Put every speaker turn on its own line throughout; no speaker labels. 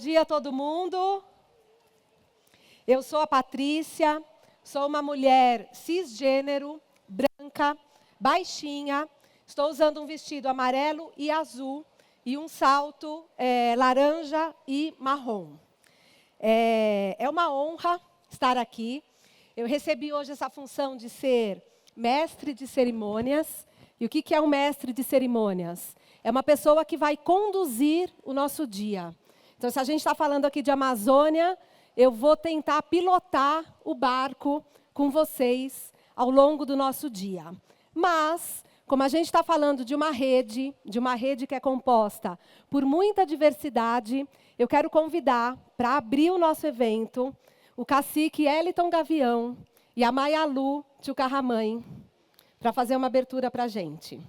dia, todo mundo. Eu sou a Patrícia, sou uma mulher cisgênero, branca, baixinha. Estou usando um vestido amarelo e azul e um salto laranja e marrom. É uma honra estar aqui. Eu recebi hoje essa função de ser mestre de cerimônias. E o que é um mestre de cerimônias? É uma pessoa que vai conduzir o nosso dia. Então, se a gente está falando aqui de Amazônia, eu vou tentar pilotar o barco com vocês ao longo do nosso dia. Mas, como a gente está falando de uma rede que é composta por muita diversidade, eu quero convidar para abrir o nosso evento o cacique Eliton Gavião e a Mayalu Tchucarramãe, para fazer uma abertura para a gente.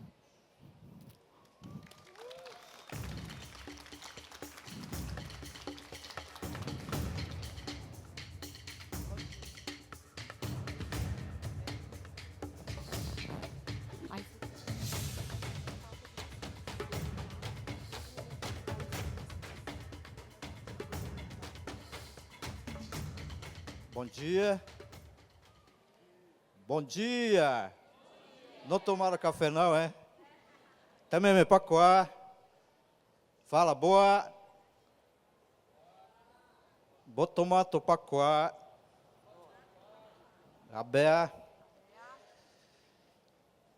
Bom dia. Bom dia. Não tomaram café não, é? Também me pacoar. Fala boa. Vou tomar topacoar. Abé.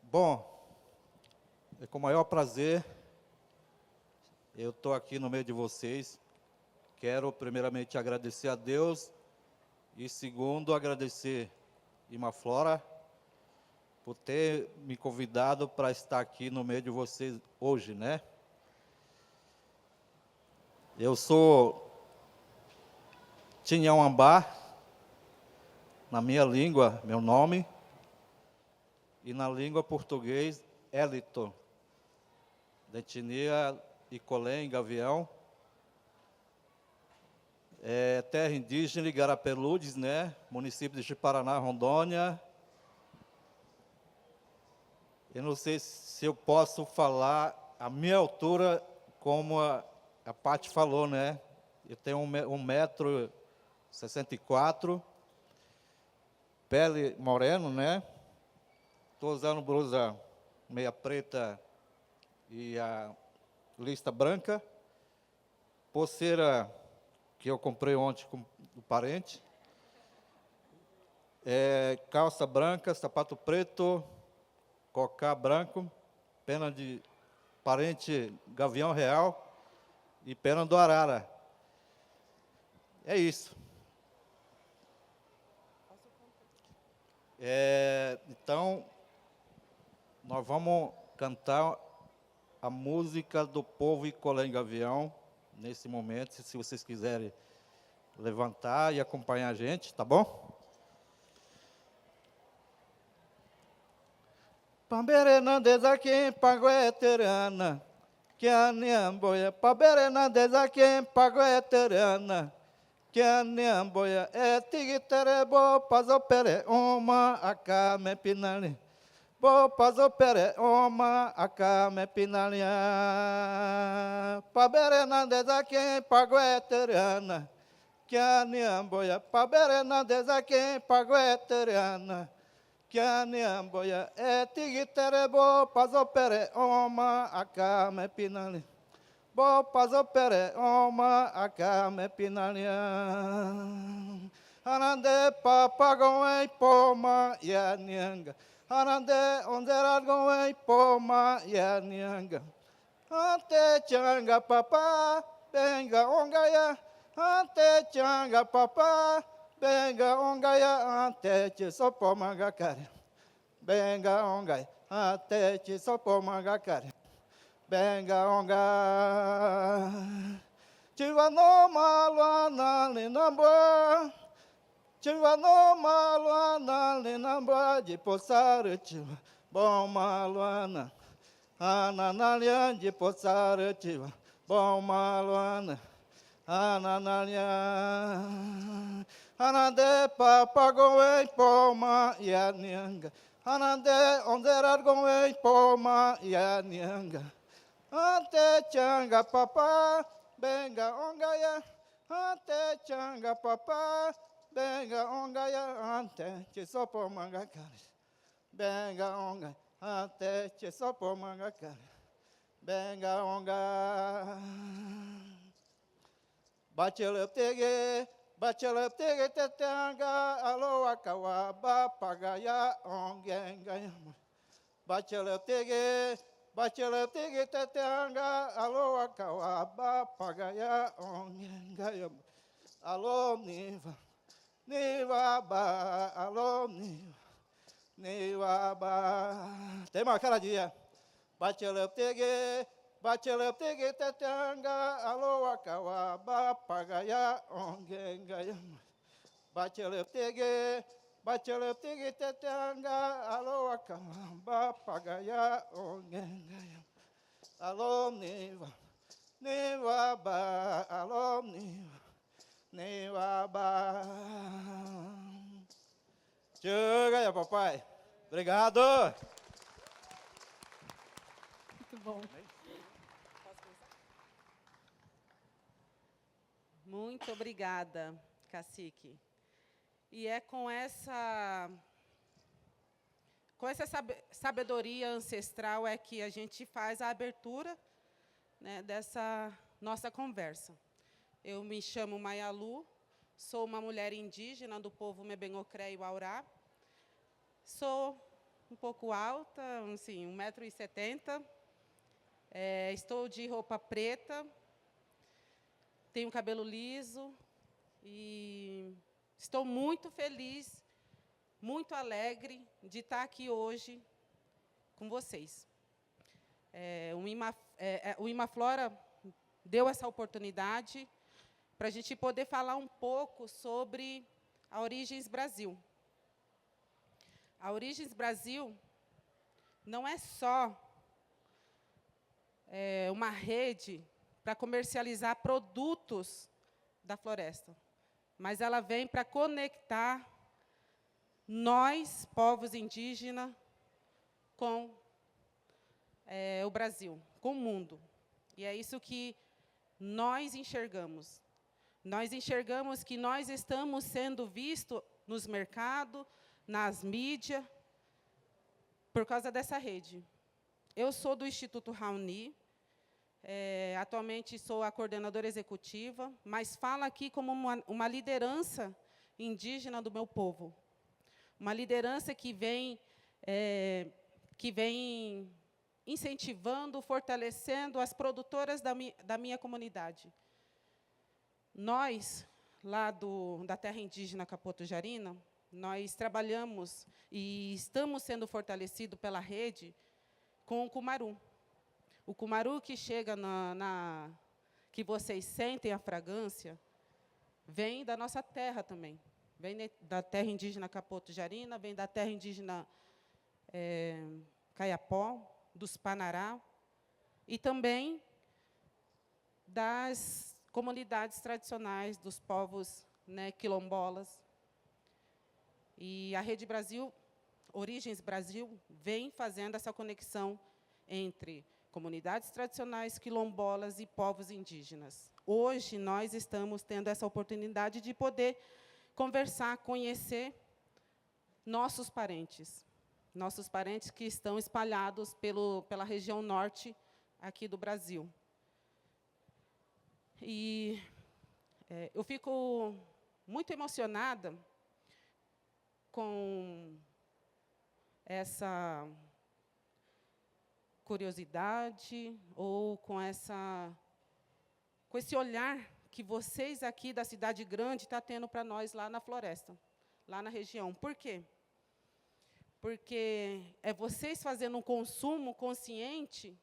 Bom, é com o maior prazer eu estou aqui no meio de vocês. Quero primeiramente agradecer a Deus e segundo agradecer Irmã Flora por ter me convidado para estar aqui no meio de vocês hoje, né? Eu sou Tinhauambá, na minha língua, meu nome, e na língua portuguesa, Eliton, da etnia Icolém, Gavião. Terra indígena Igarapeludes, né? Município de Paraná, Rondônia. Eu não sei se eu posso falar a minha altura, como a Paty falou, né? Eu tenho 1,64 m, pele moreno, né? Estou usando blusa meia preta e a lista branca. Pulseira que eu comprei ontem com o parente. Calça branca, sapato preto, cocá branco, pena de parente Gavião Real e pena do Arara. É isso. Então, nós vamos cantar a música do povo Icolém Gavião, nesse momento, se vocês quiserem levantar e acompanhar a gente, tá bom? Pamberenandeza aqui, pagoeterana, que a niamboia. Pamberenandeza aqui, pagoeterana, que a niamboia. Tigiterebo, pazopere, uma, acame pinali. Bo pazopere, uma, acame pinalia. Pamberenandeza aqui, pagoeterana, que a niamboia. Pamberenandeza aqui, pagoeterana, que a niamboia. Tigiterebo, pazopere, uma, acame pinali. Bo pazopere, uma, acame pinalia. Anande papagoei, poma, ya nianga. Anande onzerargoei, poma, ya nianga. Ante changa papa, benga ongaya. Ante changa papa, benga ongaya. Ante chisopoma gakare. Benga ongaya. Ante chisopoma gakare. Benga onga. Chiva no malwana linamba. Chiva no malwana linamba. De poçar chiva. Bom malwana. Ananalia de poçar chiva. Bom malwana. Ananalia. Anande papagoei poma ya nianga. Anande onzerargoei poma ya nianga. Ante changa papa, benga ongaya. ante changa papá, benga onga ya ante, che sopo manga cara. Benga onga, ante che sopo manga cara. Benga onga. Bachelep tege tetanga, alo akawa, bapagaya ongenga yama. Bachelep tege tetanga, alo akawa, bapagaya ongenga yama. Alô, Niva, Niva, ba, alô, Niva, Niva, ba. Tem mais cada dia. Bachelep tege, tetanga, alô, akawa, bapagaya, ongenga, Bachelep tege, tetanga, alô, akawa, bapagaya, ongenga, alô, Niva, Niva, ba, alô, Niva. Niwaba. Chega, papai. Obrigado.
Muito bom.
Muito obrigada, cacique. E é com essa sabedoria ancestral é que a gente faz a abertura, né, dessa nossa conversa. Eu me chamo Maialu, sou uma mulher indígena do povo Mebenocré e Waurá. Sou um pouco alta, assim, 1,70 m. Estou de roupa preta, tenho cabelo liso e estou muito feliz, muito alegre de estar aqui hoje com vocês. O Imaflora deu essa oportunidade para a gente poder falar um pouco sobre a Origens Brasil. A Origens Brasil não é só uma rede para comercializar produtos da floresta, mas ela vem para conectar nós, povos indígenas, com o Brasil, com o mundo. E é isso que nós enxergamos. Nós enxergamos que nós estamos sendo vistos nos mercados, nas mídias, por causa dessa rede. Eu sou do Instituto Raoni, atualmente sou a coordenadora executiva, mas falo aqui como uma liderança indígena do meu povo. Uma liderança que vem incentivando, fortalecendo as produtoras da minha comunidade. Nós, lá da terra indígena Capoto Jarina, nós trabalhamos e estamos sendo fortalecidos pela rede com o cumaru. O cumaru que chega que vocês sentem a fragrância, vem da nossa terra também. Vem da terra indígena Capoto Jarina, vem da terra indígena Caiapó, dos Panará, e também das comunidades tradicionais dos povos, né, quilombolas. E a Rede Brasil, Origens Brasil, vem fazendo essa conexão entre comunidades tradicionais, quilombolas e povos indígenas. Hoje, nós estamos tendo essa oportunidade de poder conversar, conhecer nossos parentes que estão espalhados pela região norte aqui do Brasil. E eu fico muito emocionada com essa curiosidade ou com esse olhar que vocês aqui da cidade grande estão tendo para nós lá na floresta, lá na região. Por quê? Porque é vocês fazendo um consumo consciente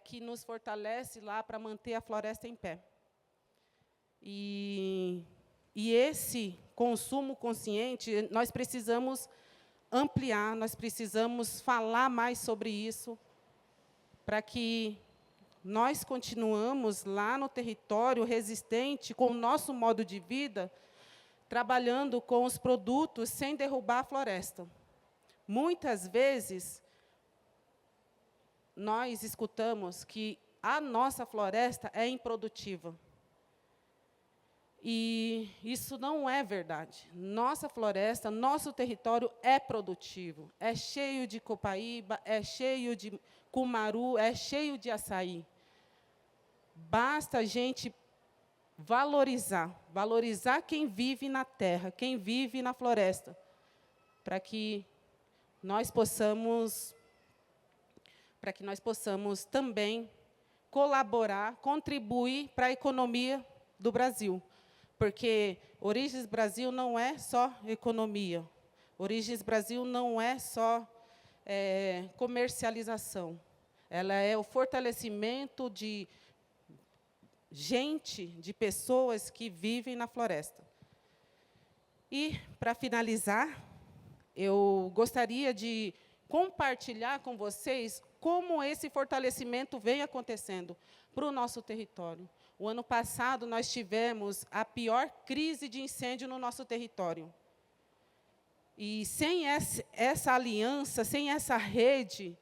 que nos fortalece lá para manter a floresta em pé. E esse consumo consciente, nós precisamos ampliar, nós precisamos falar mais sobre isso, para que nós continuamos lá no território resistente, com o nosso modo de vida, trabalhando com os produtos sem derrubar a floresta. Muitas vezes, nós escutamos que a nossa floresta é improdutiva. E isso não é verdade. Nossa floresta, nosso território é produtivo, é cheio de copaíba, é cheio de cumaru, é cheio de açaí. Basta a gente valorizar quem vive na terra, quem vive na floresta, para que nós possamos também colaborar, contribuir para a economia do Brasil. Porque Origens Brasil não é só economia. Origens Brasil não é só comercialização. Ela é o fortalecimento de gente, de pessoas que vivem na floresta. E, para finalizar, eu gostaria de compartilhar com vocês como esse fortalecimento vem acontecendo para o nosso território. O ano passado, nós tivemos a pior crise de incêndio no nosso território. E sem essa aliança, sem essa rede,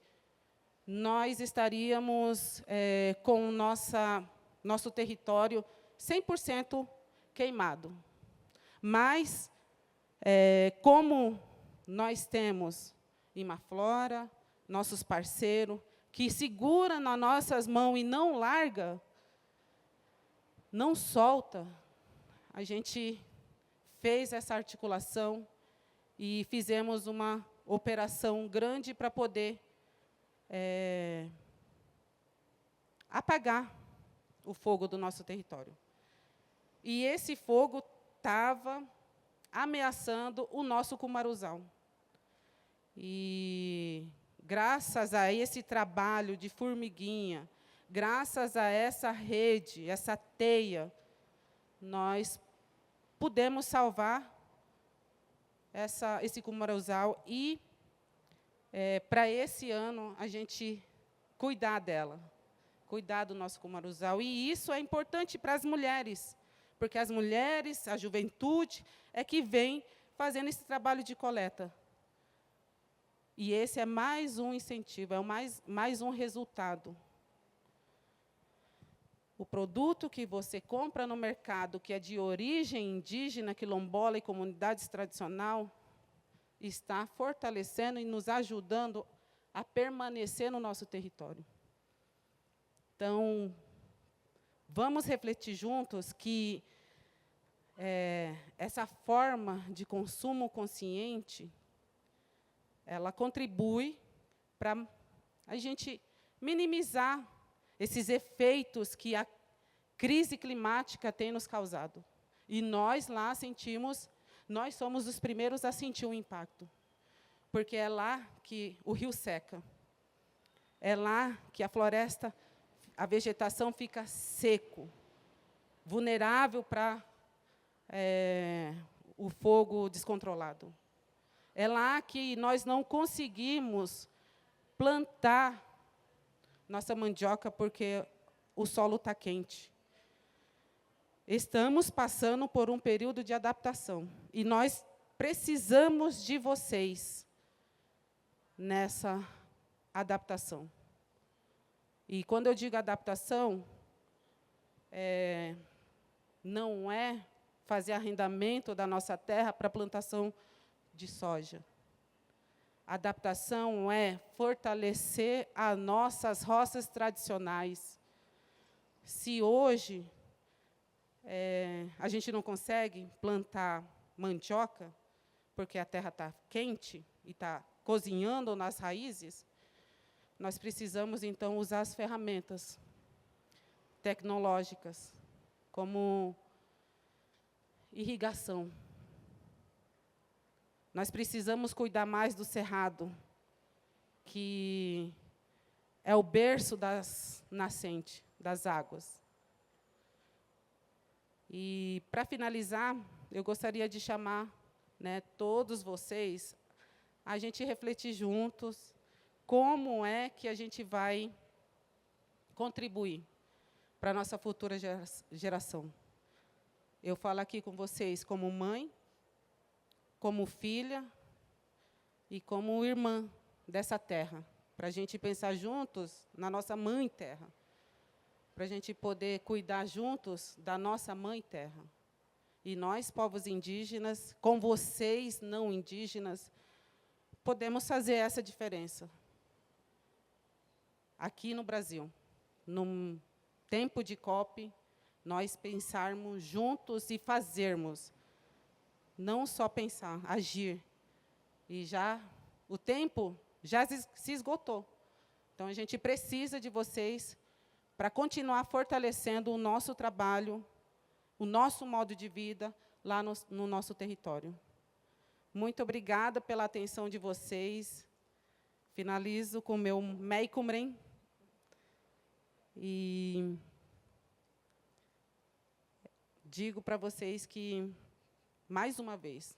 nós estaríamos com nosso território 100% queimado. Mas, como nós temos Imaflora, nossos parceiros, que segura nas nossas mãos e não larga, não solta, a gente fez essa articulação e fizemos uma operação grande para poder apagar o fogo do nosso território. E esse fogo estava ameaçando o nosso cumaruzal. E, graças a esse trabalho de formiguinha, graças a essa rede, essa teia, nós pudemos salvar esse cumaruzal e, para esse ano, a gente cuidar dela, cuidar do nosso cumaruzal. E isso é importante para as mulheres, porque as mulheres, a juventude, é que vem fazendo esse trabalho de coleta. E esse é mais um incentivo, é mais um resultado. O produto que você compra no mercado, que é de origem indígena, quilombola e comunidades tradicional, está fortalecendo e nos ajudando a permanecer no nosso território. Então, vamos refletir juntos que essa forma de consumo consciente, ela contribui para a gente minimizar esses efeitos que a crise climática tem nos causado. E nós lá sentimos, nós somos os primeiros a sentir o impacto, porque é lá que o rio seca, é lá que a floresta, a vegetação fica seco, vulnerável para o fogo descontrolado. É lá que nós não conseguimos plantar nossa mandioca porque o solo está quente. Estamos passando por um período de adaptação. E nós precisamos de vocês nessa adaptação. E, quando eu digo adaptação, não é fazer arrendamento da nossa terra para plantação de soja. Adaptação é fortalecer as nossas roças tradicionais. Se hoje a gente não consegue plantar mandioca, porque a terra está quente e está cozinhando nas raízes, nós precisamos, então, usar as ferramentas tecnológicas, como irrigação. Nós precisamos cuidar mais do cerrado, que é o berço das nascentes, das águas. E, para finalizar, eu gostaria de chamar todos vocês a gente refletir juntos como é que a gente vai contribuir para a nossa futura geração. Eu falo aqui com vocês como mãe, como filha e como irmã dessa terra, para a gente pensar juntos na nossa mãe terra, para a gente poder cuidar juntos da nossa mãe terra. E nós, povos indígenas, com vocês, não indígenas, podemos fazer essa diferença. Aqui no Brasil, num tempo de COP, nós pensarmos juntos e fazermos. Não só pensar, agir. E já o tempo já se esgotou. Então, a gente precisa de vocês para continuar fortalecendo o nosso trabalho, o nosso modo de vida lá no nosso território. Muito obrigada pela atenção de vocês. Finalizo com o meu Meikumren. E digo para vocês que, mais uma vez,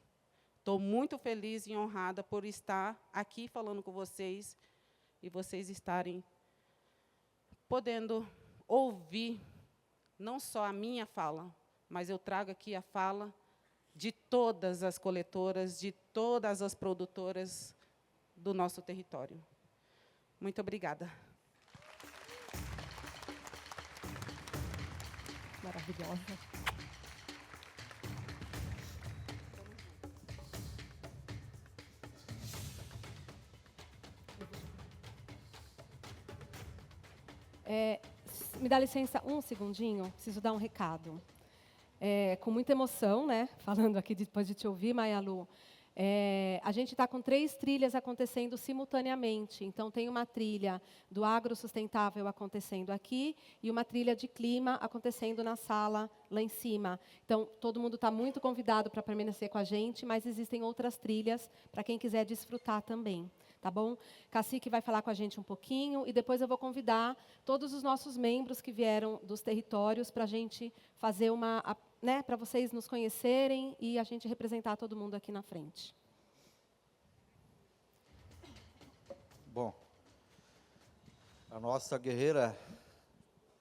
estou muito feliz e honrada por estar aqui falando com vocês e vocês estarem podendo ouvir não só a minha fala, mas eu trago aqui a fala de todas as coletoras, de todas as produtoras do nosso território. Muito obrigada.
Maravilhosa. Me dá licença um segundinho, preciso dar um recado. Com muita emoção, né? Falando aqui depois de te ouvir, Maialu. A gente está com 3 trilhas acontecendo simultaneamente. Então, tem uma trilha do agro sustentável acontecendo aqui e uma trilha de clima acontecendo na sala lá em cima. Então, todo mundo está muito convidado para permanecer com a gente, mas existem outras trilhas para quem quiser desfrutar também. Tá bom? Cacique vai falar com a gente um pouquinho e depois eu vou convidar todos os nossos membros que vieram dos territórios para a gente fazer para vocês nos conhecerem e a gente representar todo mundo aqui na frente.
Bom, a nossa guerreira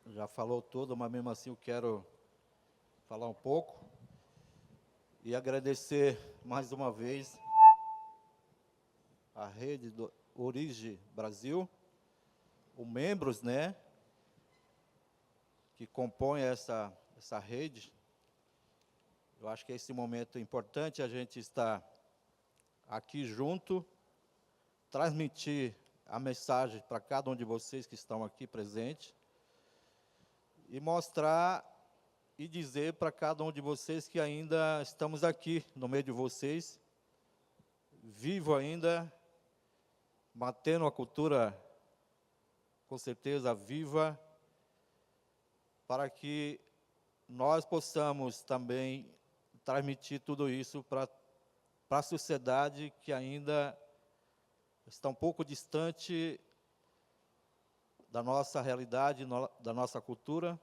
já falou tudo, mas mesmo assim eu quero falar um pouco e agradecer mais uma vez a rede do Origem Brasil, os membros, né, que compõem essa rede. Eu acho que esse momento é importante a gente estar aqui junto, transmitir a mensagem para cada um de vocês que estão aqui presentes e mostrar e dizer para cada um de vocês que ainda estamos aqui no meio de vocês, vivo ainda, mantendo a cultura, com certeza, viva, para que nós possamos também transmitir tudo isso para a sociedade que ainda está um pouco distante da nossa realidade, da nossa cultura.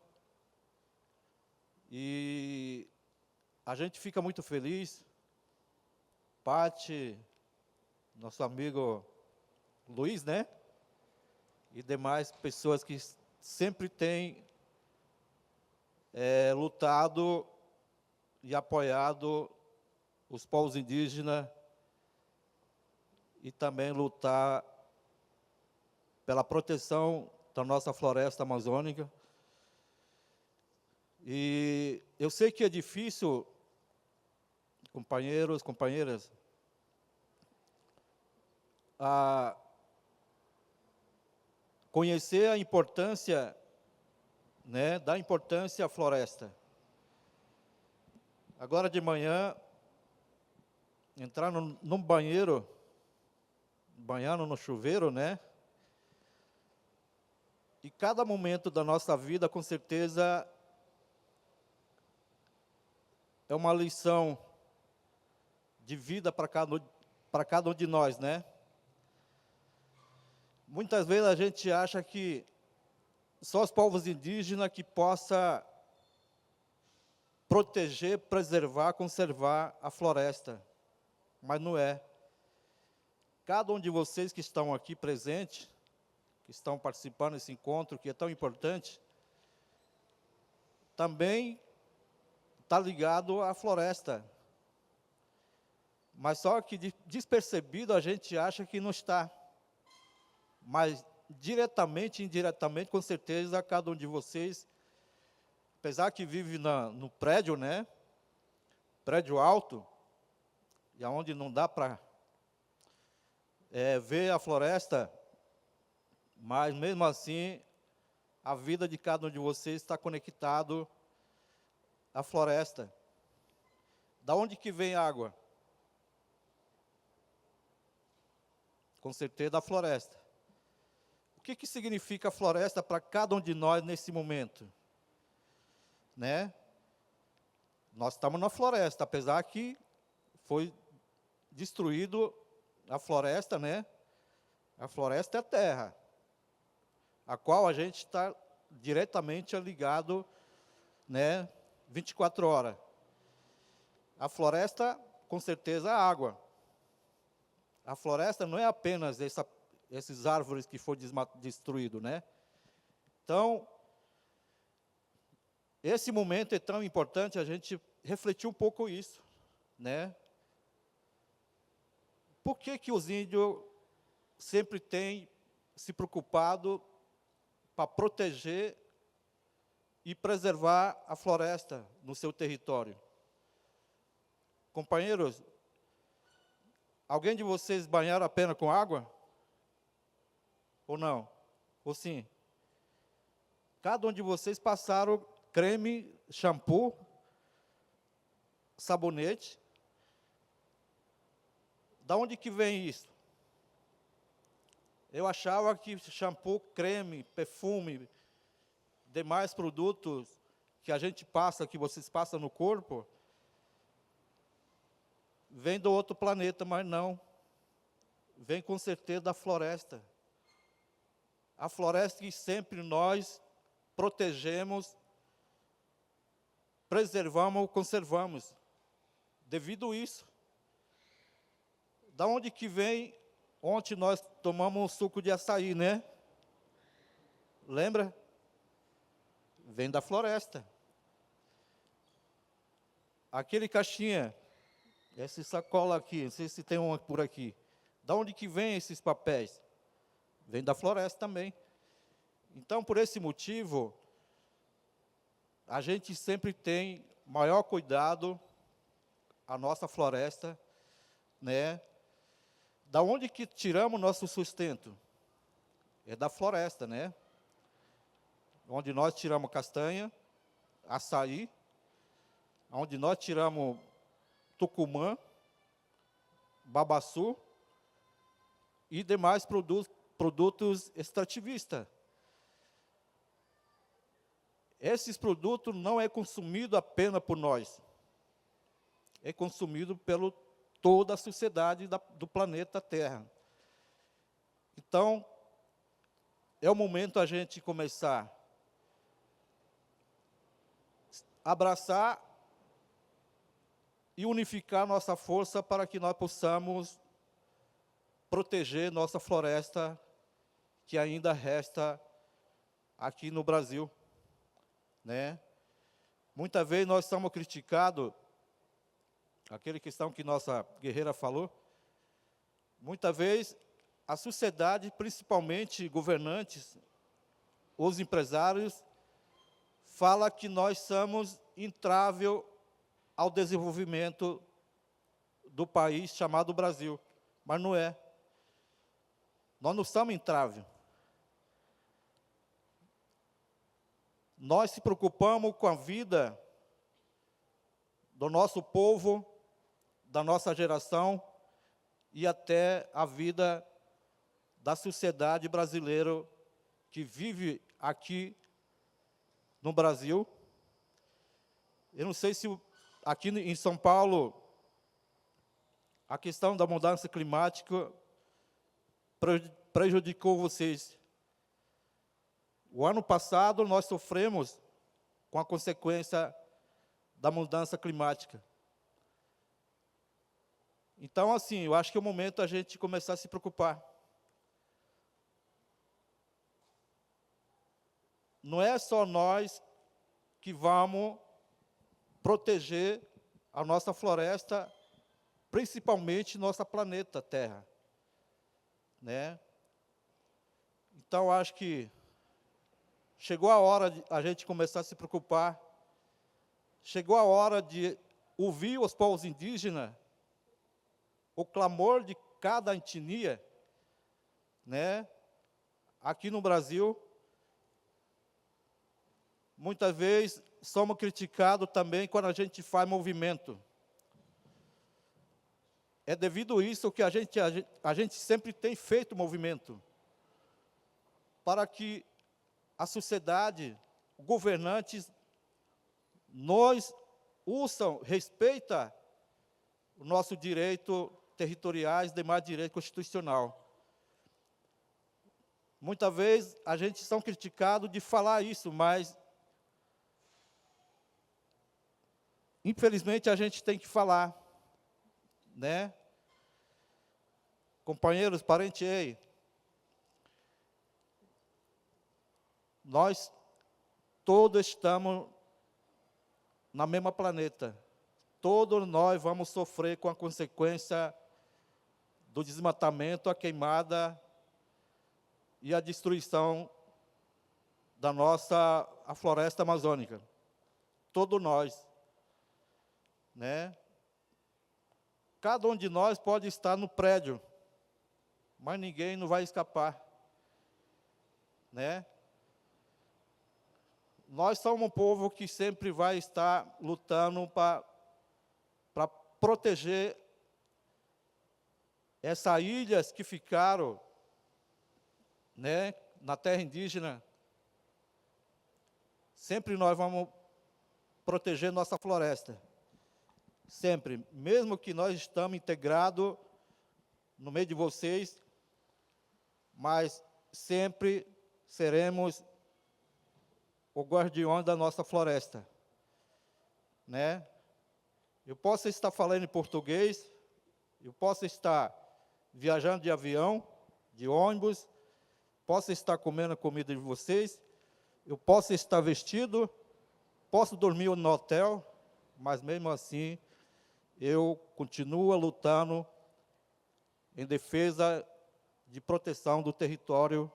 E a gente fica muito feliz, Pati, nosso amigo Luiz, né? E demais pessoas que sempre têm lutado e apoiado os povos indígenas e também lutar pela proteção da nossa floresta amazônica. E eu sei que é difícil, companheiros, companheiras, conhecer a importância, né, da importância à floresta. Agora de manhã, entrar num banheiro, banhando no chuveiro, né? E cada momento da nossa vida, com certeza, é uma lição de vida para cada um de nós, né? Muitas vezes a gente acha que só os povos indígenas que possam proteger, preservar, conservar a floresta. Mas não é. Cada um de vocês que estão aqui presentes, que estão participando desse encontro, que é tão importante, também está ligado à floresta. Mas só que despercebido a gente acha que não está. Mas diretamente e indiretamente, com certeza, cada um de vocês, apesar que vive no prédio, né? prédio alto, e aonde não dá para ver a floresta, mas mesmo assim, a vida de cada um de vocês está conectado à floresta. Da onde que vem a água? Com certeza da floresta. O que que significa a floresta para cada um de nós nesse momento? Né? Nós estamos na floresta, apesar que foi destruído a floresta, né? A floresta é a terra, a qual a gente está diretamente ligado, né? 24 horas. A floresta, com certeza, é a água. A floresta não é apenas esses árvores que foram destruídos, né? Então, esse momento é tão importante a gente refletir um pouco isso, né? Por que que os índios sempre têm se preocupado para proteger e preservar a floresta no seu território? Companheiros, alguém de vocês banharam a pena com água? Ou não? Ou sim? Cada um de vocês passaram creme, shampoo, sabonete. Da onde que vem isso? Eu achava que shampoo, creme, perfume, demais produtos que a gente passa, que vocês passam no corpo, vem do outro planeta, mas não. Vem com certeza da floresta. A floresta que sempre nós protegemos, preservamos, conservamos. Devido a isso. Da onde que vem? Ontem nós tomamos um suco de açaí, né? Lembra? Vem da floresta. Aquele caixinha, essa sacola aqui, não sei se tem uma por aqui. Da onde que vem esses papéis? Vem da floresta também. Então, por esse motivo, a gente sempre tem maior cuidado a nossa floresta, né? Da onde que tiramos nosso sustento? É da floresta, né? Onde nós tiramos castanha, açaí, onde nós tiramos tucumã, babaçu e demais produtos extrativistas. Esses produtos não é consumido apenas por nós, é consumido pelo toda a sociedade do planeta Terra. Então, é o momento a gente começar a abraçar e unificar nossa força para que nós possamos proteger nossa floresta que ainda resta aqui no Brasil, né? Muitas vezes nós somos criticados, aquela questão que nossa guerreira falou, muitas vezes a sociedade, principalmente governantes, os empresários, fala que nós somos entrave ao desenvolvimento do país chamado Brasil, mas não é. Nós não somos entrave. Nós se preocupamos com a vida do nosso povo, da nossa geração e até a vida da sociedade brasileira que vive aqui no Brasil. Eu não sei se aqui em São Paulo a questão da mudança climática prejudicou vocês. O ano passado nós sofremos com a consequência da mudança climática. Então, assim, eu acho que é o momento a gente começar a se preocupar. Não é só nós que vamos proteger a nossa floresta, principalmente nosso planeta Terra, né? Então, acho que chegou a hora de a gente começar a se preocupar. Chegou a hora de ouvir os povos indígenas, o clamor de cada etnia, né? Aqui no Brasil, muitas vezes somos criticados também quando a gente faz movimento. É devido a isso que a gente sempre tem feito movimento, para que a sociedade, governantes, nós usam, respeita o nosso direito territoriais, demais direito constitucional. Muitas vezes a gente são criticados de falar isso, mas infelizmente a gente tem que falar, né? Companheiros, parentes aí, nós todos estamos na mesma planeta. Todos nós vamos sofrer com a consequência do desmatamento, a queimada e a destruição da a floresta amazônica. Todos nós, né? Cada um de nós pode estar no prédio, mas ninguém não vai escapar, né? Nós somos um povo que sempre vai estar lutando para proteger essas ilhas que ficaram, né, na terra indígena. Sempre nós vamos proteger nossa floresta. Sempre. Mesmo que nós estamos integrados no meio de vocês, mas sempre seremos o guardião da nossa floresta, né? Eu posso estar falando em português, eu posso estar viajando de avião, de ônibus, posso estar comendo a comida de vocês, eu posso estar vestido, posso dormir no hotel, mas mesmo assim, eu continuo lutando em defesa de proteção do território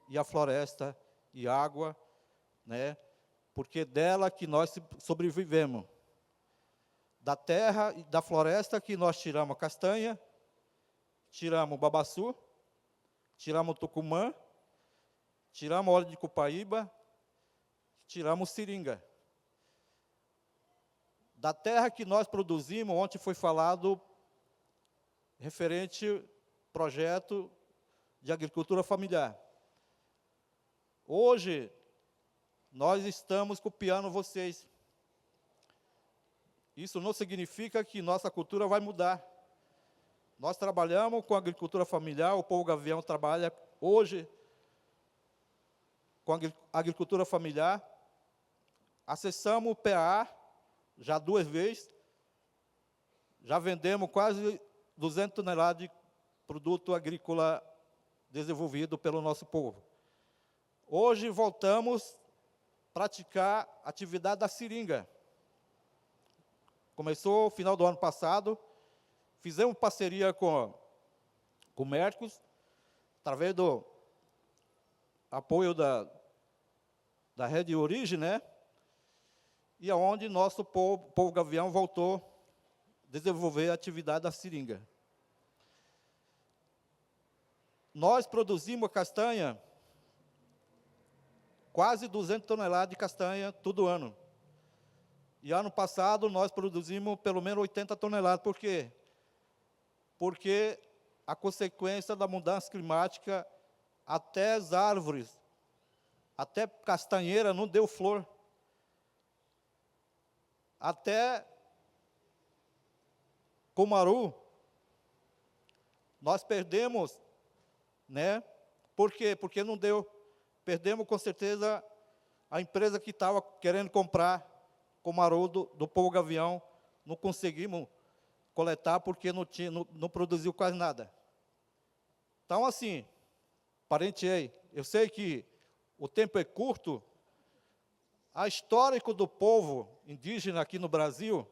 e a floresta e água, né? Porque é dela que nós sobrevivemos. Da terra e da floresta que nós tiramos a castanha, tiramos o babaçu, tiramos o tucumã, tiramos óleo de copaíba, tiramos seringa. Da terra que nós produzimos, ontem foi falado referente ao projeto de agricultura familiar. Hoje, nós estamos copiando vocês. Isso não significa que nossa cultura vai mudar. Nós trabalhamos com agricultura familiar, o povo Gavião trabalha hoje com agricultura familiar. Acessamos o PA já 2 vezes. Já vendemos quase 200 toneladas de produto agrícola desenvolvido pelo nosso povo. Hoje voltamos a praticar a atividade da seringa. Começou no final do ano passado, fizemos parceria com o Mercos, através do apoio da Rede Origem, né? E aonde nosso povo Gavião voltou a desenvolver a atividade da seringa. Nós produzimos castanha, quase 200 toneladas de castanha todo ano. E ano passado nós produzimos pelo menos 80 toneladas. Por quê? Porque a consequência da mudança climática, até as árvores, até castanheira não deu flor. Até Cumaru, nós perdemos, né? Por quê? Porque não deu. Perdemos, com certeza, a empresa que estava querendo comprar Cumaru do povo Gavião, não conseguimos coletar porque não produziu quase nada. Então, assim, parente aí, eu sei que o tempo é curto, a histórico do povo indígena aqui no Brasil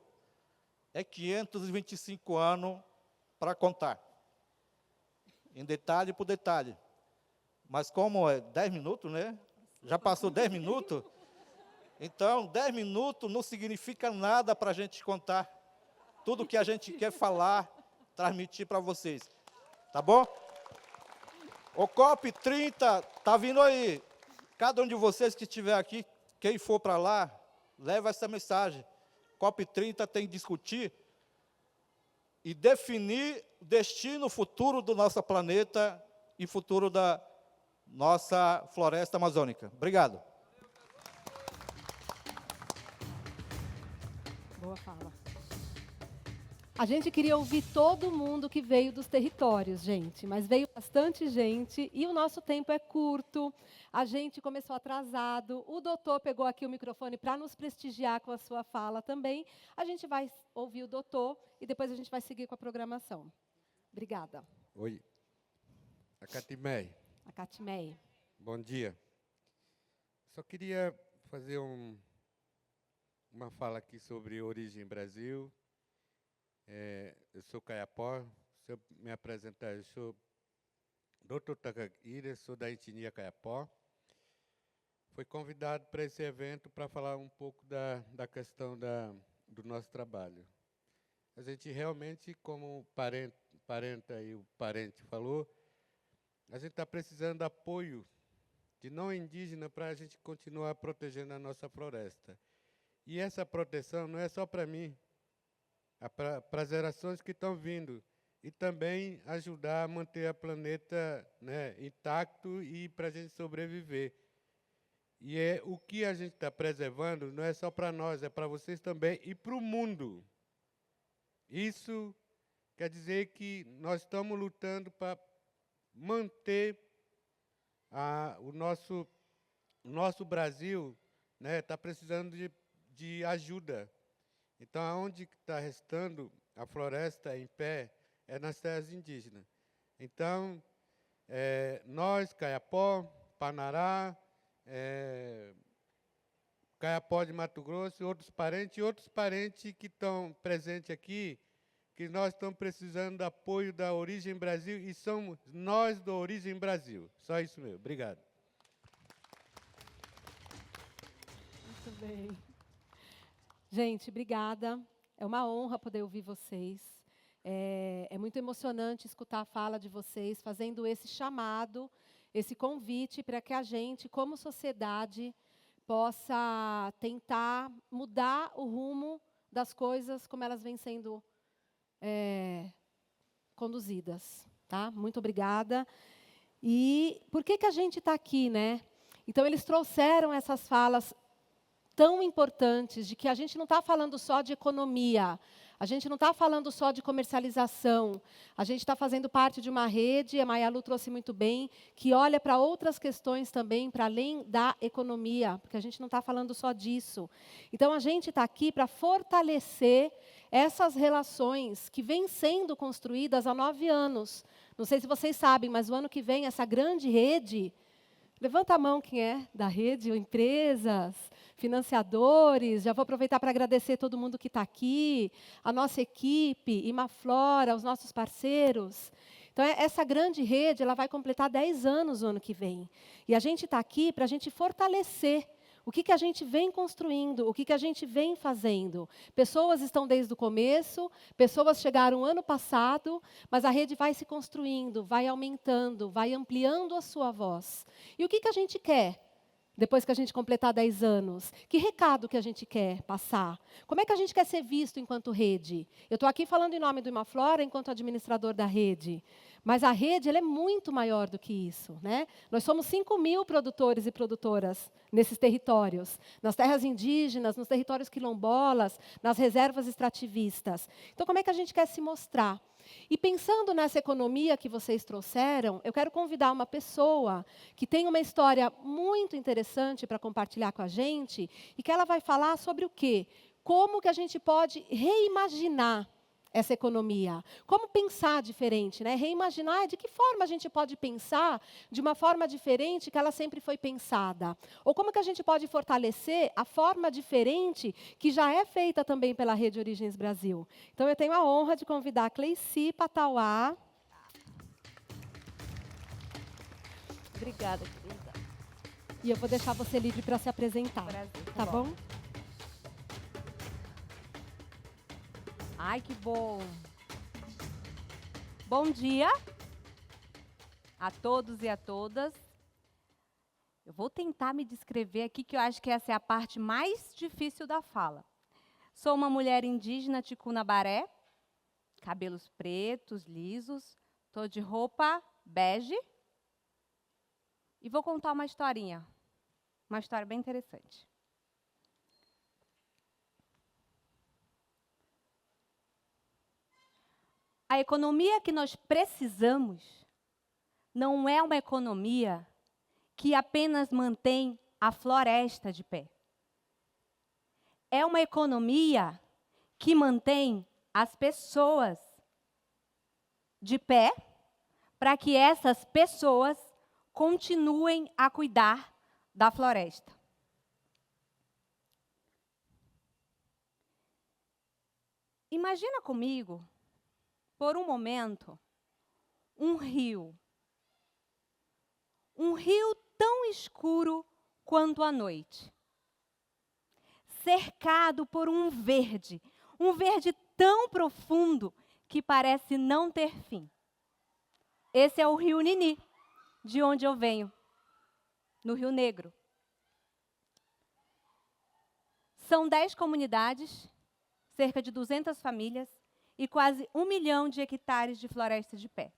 é 525 anos para contar, em detalhe por detalhe. Mas como é 10 minutos, né? Já passou 10 minutos. Então, 10 minutos não significa nada para a gente contar. tudo que a gente quer falar, transmitir para vocês. Tá bom? O COP30 tá vindo aí. Cada um de vocês que estiver aqui, quem for para lá, leva essa mensagem. COP30 tem que discutir e definir o destino futuro do nosso planeta e futuro da nossa floresta amazônica. Obrigado.
Boa fala. A gente queria ouvir todo mundo que veio dos territórios, gente, mas veio bastante gente e o nosso tempo é curto. A gente começou atrasado. O doutor pegou aqui o microfone para nos prestigiar com a sua fala também. A gente vai ouvir o doutor e depois a gente vai seguir com a programação. Obrigada.
Oi. A Catimei.
A Catimei.
Bom dia. Só queria fazer uma fala aqui sobre Origem Brasil. Eu sou Kayapó. Se eu me apresentar, eu sou Dr. Takakira, sou da etnia Kayapó. Fui convidado para esse evento para falar um pouco da questão do nosso trabalho. A gente realmente, como o parente falou, a gente está precisando de apoio de não indígena para a gente continuar protegendo a nossa floresta. E essa proteção não é só para mim, é para as gerações que estão vindo. E também ajudar a manter o planeta, né, intacto e para a gente sobreviver. E o que a gente está preservando não é só para nós, é para vocês também e para o mundo. Isso quer dizer que nós estamos lutando para manter o nosso Brasil, né, está precisando de ajuda. Então, aonde está restando a floresta em pé é nas terras indígenas. Então, nós, Kayapó, Panará, Kayapó de Mato Grosso, e outros parentes que estão presentes aqui, que nós estamos precisando do apoio da Origem Brasil e somos nós do Origem Brasil. Só isso mesmo. Obrigado.
Muito bem. Gente, obrigada. É uma honra poder ouvir vocês. É muito emocionante escutar a fala de vocês, fazendo esse chamado, esse convite para que a gente, como sociedade, possa tentar mudar o rumo das coisas como elas vêm sendo conduzidas. Tá? Muito obrigada. E por que a gente está aqui, né? Então, eles trouxeram essas falas tão importantes, de que a gente não está falando só de economia, a gente não está falando só de comercialização, a gente está fazendo parte de uma rede, a Mayalu trouxe muito bem, que olha para outras questões também, para além da economia, porque a gente não está falando só disso. Então, a gente está aqui para fortalecer essas relações que vêm sendo construídas há 9 anos. Não sei se vocês sabem, mas o ano que vem, essa grande rede, levanta a mão quem é da rede, empresas, financiadores, já vou aproveitar para agradecer todo mundo que está aqui, a nossa equipe, Imaflora, os nossos parceiros. Então, essa grande rede ela vai completar 10 anos o ano que vem. E a gente está aqui para a gente fortalecer o que a gente vem construindo, o que a gente vem fazendo. Pessoas estão desde o começo, pessoas chegaram ano passado, mas a rede vai se construindo, vai aumentando, vai ampliando a sua voz. E o que a gente quer? Depois que a gente completar 10 anos, que recado que a gente quer passar? Como é que a gente quer ser visto enquanto rede? Eu estou aqui falando em nome do Imaflora, enquanto administrador da rede. Mas a rede ela é muito maior do que isso, né? Nós somos 5.000 produtores e produtoras nesses territórios, nas terras indígenas, nos territórios quilombolas, nas reservas extrativistas. Então, como é que a gente quer se mostrar? E pensando nessa economia que vocês trouxeram, eu quero convidar uma pessoa que tem uma história muito interessante para compartilhar com a gente e que ela vai falar sobre o quê? Como que a gente pode reimaginar essa economia? Como pensar diferente, né? Reimaginar de que forma a gente pode pensar de uma forma diferente que ela sempre foi pensada? Ou como que a gente pode fortalecer a forma diferente que já é feita também pela Rede Origens Brasil? Então, eu tenho a honra de convidar a Cleici Patauá.
Obrigada, querida.
E eu vou deixar você livre para se apresentar.
Prazer,
tá bom?
Ai, que bom. Bom dia a todos e a todas. Eu vou tentar me descrever aqui, que eu acho que essa é a parte mais difícil da fala. Sou uma mulher indígena ticuna baré, cabelos pretos, lisos, estou de roupa bege e vou contar uma historinha, uma história bem interessante. A economia que nós precisamos não é uma economia que apenas mantém a floresta de pé. É uma economia que mantém as pessoas de pé, para que essas pessoas continuem a cuidar da floresta. Imagina comigo, por um momento, um rio tão escuro quanto a noite, cercado por um verde tão profundo que parece não ter fim. Esse é o Rio Nini, de onde eu venho, no Rio Negro. São 10 comunidades, cerca de 200 famílias e quase 1 milhão de hectares de floresta de pé.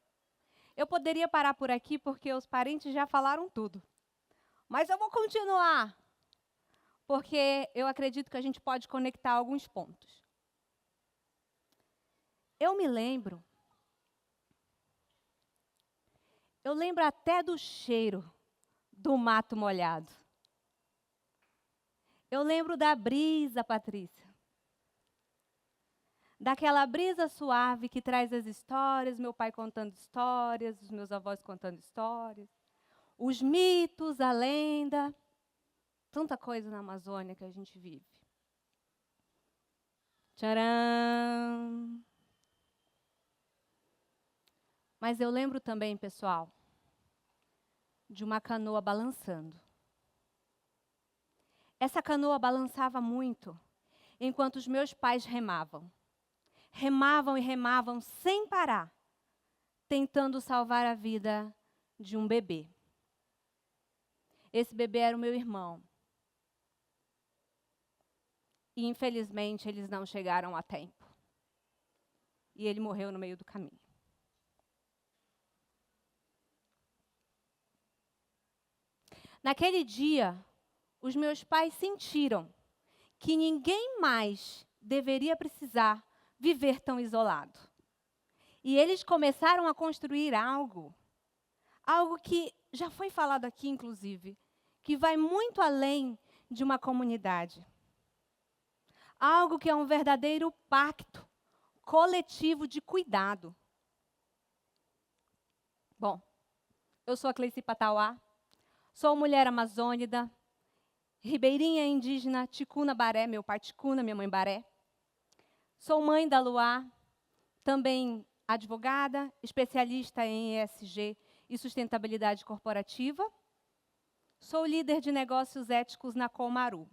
Eu poderia parar por aqui porque os parentes já falaram tudo. Mas eu vou continuar, porque eu acredito que a gente pode conectar alguns pontos. Eu lembro até do cheiro do mato molhado. Eu lembro da brisa, Patrícia. Daquela brisa suave que traz as histórias, meu pai contando histórias, os meus avós contando histórias, os mitos, a lenda, tanta coisa na Amazônia que a gente vive. Tcharam! Mas eu lembro também, pessoal, de uma canoa balançando. Essa canoa balançava muito enquanto os meus pais remavam. Remavam e remavam sem parar, tentando salvar a vida de um bebê. Esse bebê era o meu irmão. E, infelizmente, eles não chegaram a tempo. E ele morreu no meio do caminho. Naquele dia, os meus pais sentiram que ninguém mais deveria precisar viver tão isolado. E eles começaram a construir algo que já foi falado aqui, inclusive, que vai muito além de uma comunidade. Algo que é um verdadeiro pacto coletivo de cuidado. Bom, eu sou a Cleici Patauá, sou mulher amazônida, ribeirinha indígena ticuna baré, meu pai ticuna, minha mãe baré. Sou mãe da Luá, também advogada, especialista em ESG e sustentabilidade corporativa. Sou líder de negócios éticos na Comaru.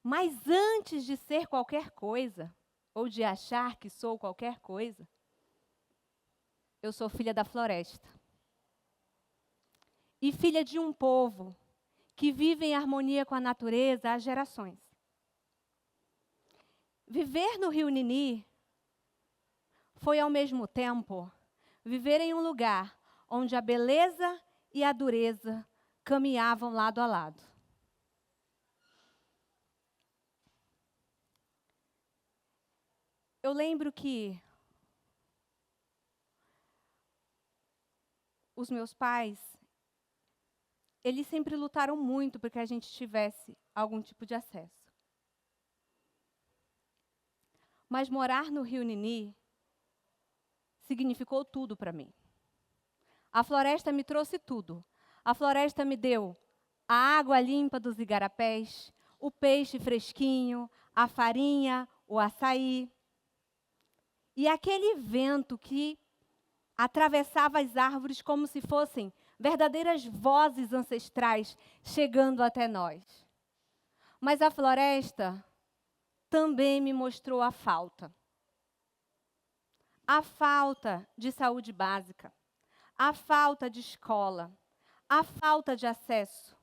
Mas antes de ser qualquer coisa, ou de achar que sou qualquer coisa, eu sou filha da floresta. E filha de um povo que vive em harmonia com a natureza há gerações. Viver no Rio Nini foi, ao mesmo tempo, viver em um lugar onde a beleza e a dureza caminhavam lado a lado. Eu lembro que os meus pais, eles sempre lutaram muito para que a gente tivesse algum tipo de acesso. Mas morar no Rio Nini significou tudo para mim. A floresta me trouxe tudo. A floresta me deu a água limpa dos igarapés, o peixe fresquinho, a farinha, o açaí. E aquele vento que atravessava as árvores como se fossem verdadeiras vozes ancestrais chegando até nós. Mas a floresta também me mostrou a falta. A falta de saúde básica, a falta de escola, a falta de acesso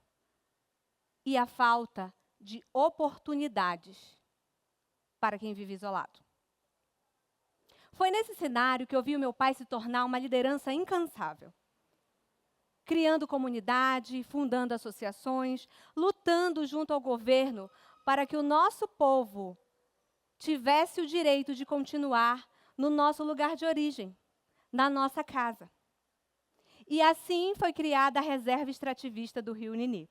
e a falta de oportunidades para quem vive isolado. Foi nesse cenário que eu vi o meu pai se tornar uma liderança incansável, criando comunidade, fundando associações, lutando junto ao governo para que o nosso povo tivesse o direito de continuar no nosso lugar de origem, na nossa casa. E assim foi criada a Reserva Extrativista do Rio Nini.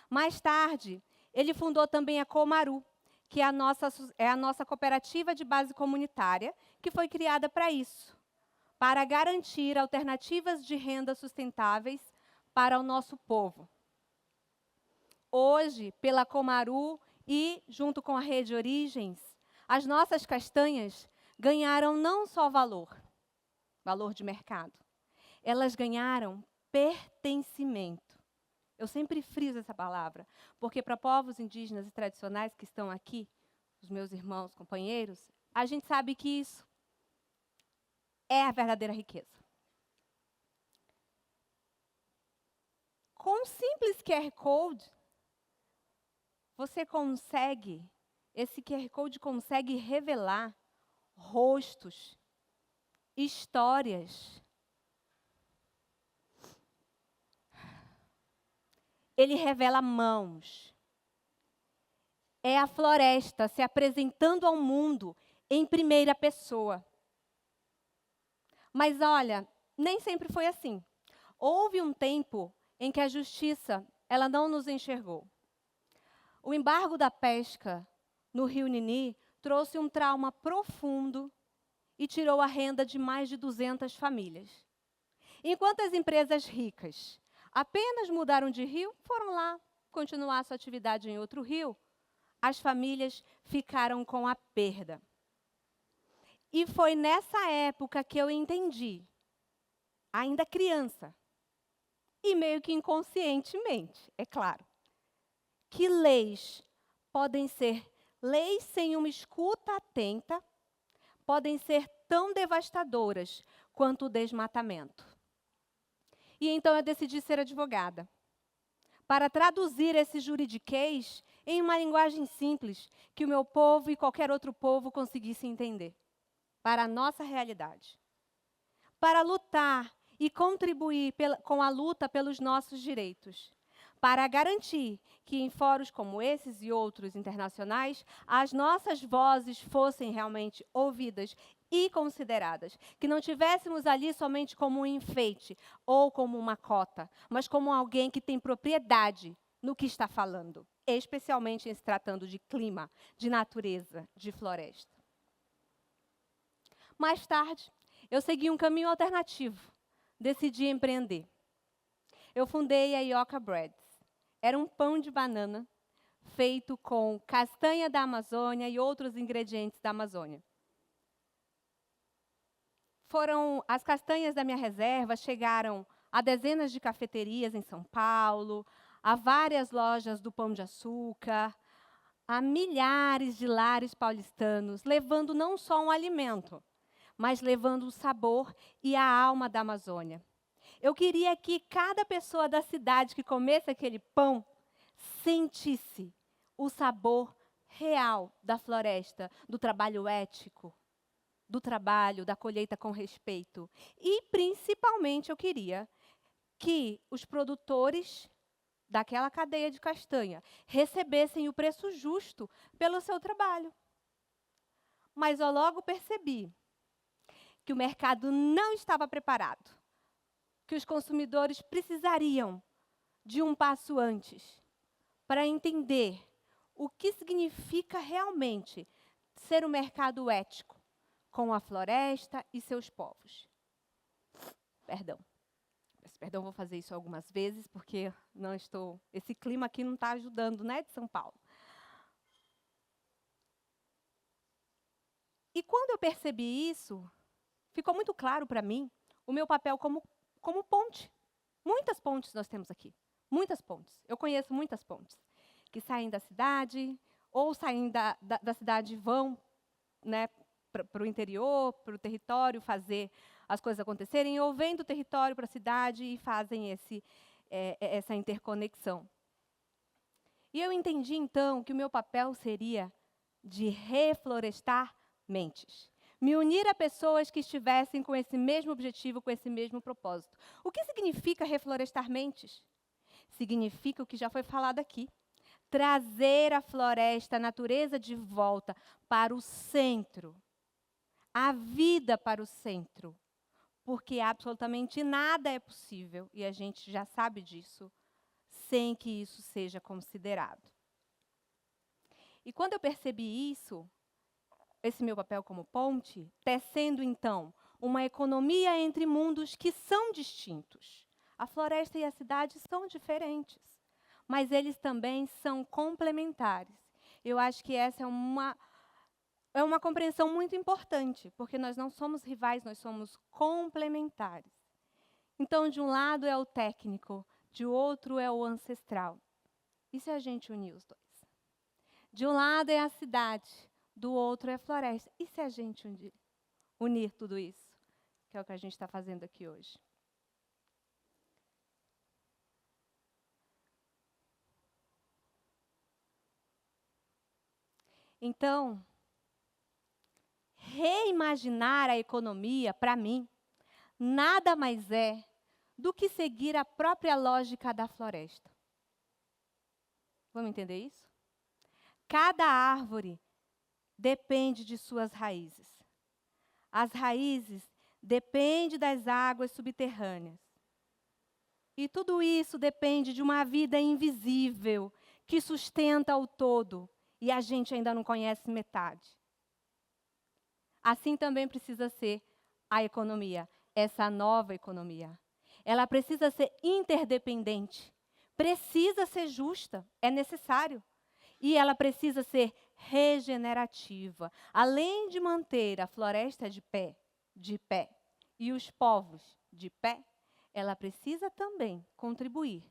Mais tarde, ele fundou também a Comaru, que é a nossa cooperativa de base comunitária, que foi criada para isso, para garantir alternativas de renda sustentáveis para o nosso povo. Hoje, pela Comaru e junto com a Rede Origens, as nossas castanhas ganharam não só valor de mercado, elas ganharam pertencimento. Eu sempre friso essa palavra, porque para povos indígenas e tradicionais que estão aqui, os meus irmãos, companheiros, a gente sabe que isso é a verdadeira riqueza. Com um simples QR Code, esse QR Code consegue revelar rostos, histórias. Ele revela mãos. É a floresta se apresentando ao mundo em primeira pessoa. Mas olha, nem sempre foi assim. Houve um tempo em que a justiça, ela não nos enxergou. O embargo da pesca no Rio Nini trouxe um trauma profundo e tirou a renda de mais de 200 famílias. Enquanto as empresas ricas apenas mudaram de rio, foram lá continuar sua atividade em outro rio, as famílias ficaram com a perda. E foi nessa época que eu entendi, ainda criança, e meio que inconscientemente, é claro, que leis podem ser leis sem uma escuta atenta, podem ser tão devastadoras quanto o desmatamento. E então eu decidi ser advogada, para traduzir esse juridiquês em uma linguagem simples, que o meu povo e qualquer outro povo conseguisse entender, para a nossa realidade. Para lutar e contribuir com a luta pelos nossos direitos, para garantir que em fóruns como esses e outros internacionais, as nossas vozes fossem realmente ouvidas e consideradas, que não tivéssemos ali somente como um enfeite ou como uma cota, mas como alguém que tem propriedade no que está falando, especialmente em se tratando de clima, de natureza, de floresta. Mais tarde, eu segui um caminho alternativo, decidi empreender. Eu fundei a Ioca Breads. Era um pão de banana feito com castanha da Amazônia e outros ingredientes da Amazônia. As castanhas da minha reserva chegaram a dezenas de cafeterias em São Paulo, a várias lojas do Pão de Açúcar, a milhares de lares paulistanos, levando não só um alimento, mas levando o sabor e a alma da Amazônia. Eu queria que cada pessoa da cidade que comesse aquele pão sentisse o sabor real da floresta, do trabalho ético, do trabalho, da colheita com respeito. E, principalmente, eu queria que os produtores daquela cadeia de castanha recebessem o preço justo pelo seu trabalho. Mas eu logo percebi que o mercado não estava preparado, que os consumidores precisariam de um passo antes para entender o que significa realmente ser um mercado ético com a floresta e seus povos. Perdão, vou fazer isso algumas vezes, porque esse clima aqui não está ajudando, né, de São Paulo. E quando eu percebi isso, ficou muito claro para mim o meu papel como ponte. Muitas pontes nós temos aqui, muitas pontes. Eu conheço muitas pontes que saem da cidade, ou saem da cidade e vão, né, para o interior, para o território, fazer as coisas acontecerem, ou vêm do território para a cidade e fazem essa interconexão. E eu entendi, então, que o meu papel seria de reflorestar mentes. Me unir a pessoas que estivessem com esse mesmo objetivo, com esse mesmo propósito. O que significa reflorestar mentes? Significa o que já foi falado aqui. Trazer a floresta, a natureza de volta para o centro. A vida para o centro. Porque absolutamente nada é possível, e a gente já sabe disso, sem que isso seja considerado. E quando eu percebi isso, esse meu papel como ponte, tecendo, então, uma economia entre mundos que são distintos. A floresta e a cidade são diferentes, mas eles também são complementares. Eu acho que essa é uma compreensão muito importante, porque nós não somos rivais, nós somos complementares. Então, de um lado é o técnico, de outro é o ancestral. E se a gente unir os dois? De um lado é a cidade, do outro é a floresta. E se a gente unir tudo isso? Que é o que a gente está fazendo aqui hoje. Então, reimaginar a economia, para mim, nada mais é do que seguir a própria lógica da floresta. Vamos entender isso? Cada árvore depende de suas raízes. As raízes dependem das águas subterrâneas. E tudo isso depende de uma vida invisível que sustenta o todo e a gente ainda não conhece metade. Assim também precisa ser a economia, essa nova economia. Ela precisa ser interdependente, precisa ser justa, é necessário. E ela precisa ser regenerativa. Além de manter a floresta de pé, e os povos de pé, ela precisa também contribuir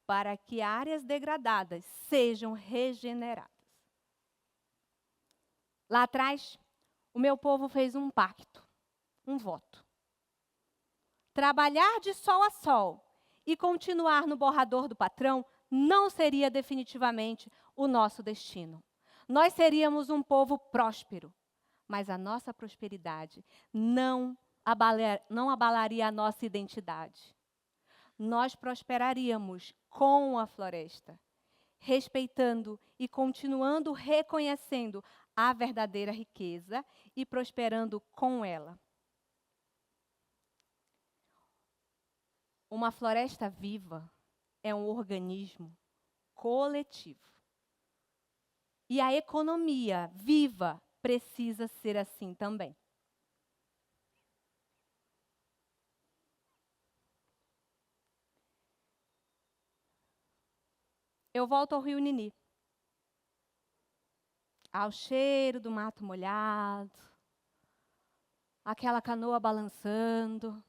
para que áreas degradadas sejam regeneradas. Lá atrás, o meu povo fez um pacto, um voto. Trabalhar de sol a sol e continuar no borrador do patrão não seria definitivamente o nosso destino. Nós seríamos um povo próspero, mas a nossa prosperidade não abalaria a nossa identidade. Nós prosperaríamos com a floresta, respeitando e continuando reconhecendo a verdadeira riqueza e prosperando com ela. Uma floresta viva é um organismo coletivo. E a economia viva precisa ser assim também. Eu volto ao Rio Nini, ao cheiro do mato molhado, aquela canoa balançando.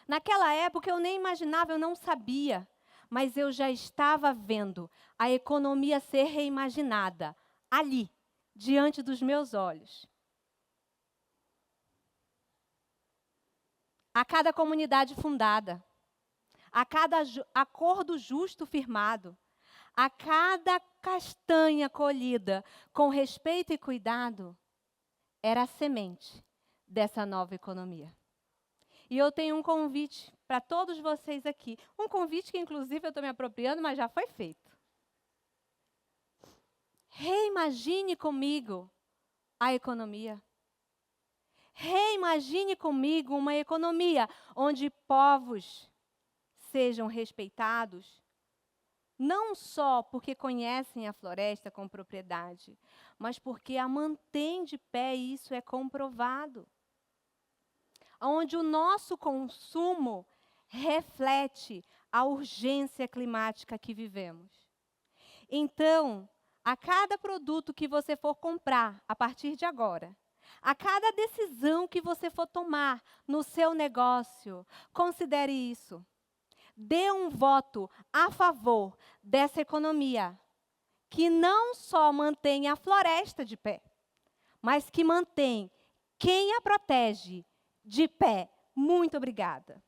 Naquela época eu nem imaginava, eu não sabia, mas eu já estava vendo a economia ser reimaginada ali, diante dos meus olhos. A cada comunidade fundada, a cada acordo justo firmado, a cada castanha colhida com respeito e cuidado, era a semente dessa nova economia. E eu tenho um convite para todos vocês aqui. Um convite que, inclusive, eu estou me apropriando, mas já foi feito. Reimagine comigo a economia. Reimagine comigo uma economia onde povos sejam respeitados, não só porque conhecem a floresta com propriedade, mas porque a mantêm de pé, e isso é comprovado. Onde o nosso consumo reflete a urgência climática que vivemos. Então, a cada produto que você for comprar a partir de agora, a cada decisão que você for tomar no seu negócio, considere isso. Dê um voto a favor dessa economia que não só mantém a floresta de pé, mas que mantém quem a protege de pé. Muito obrigada.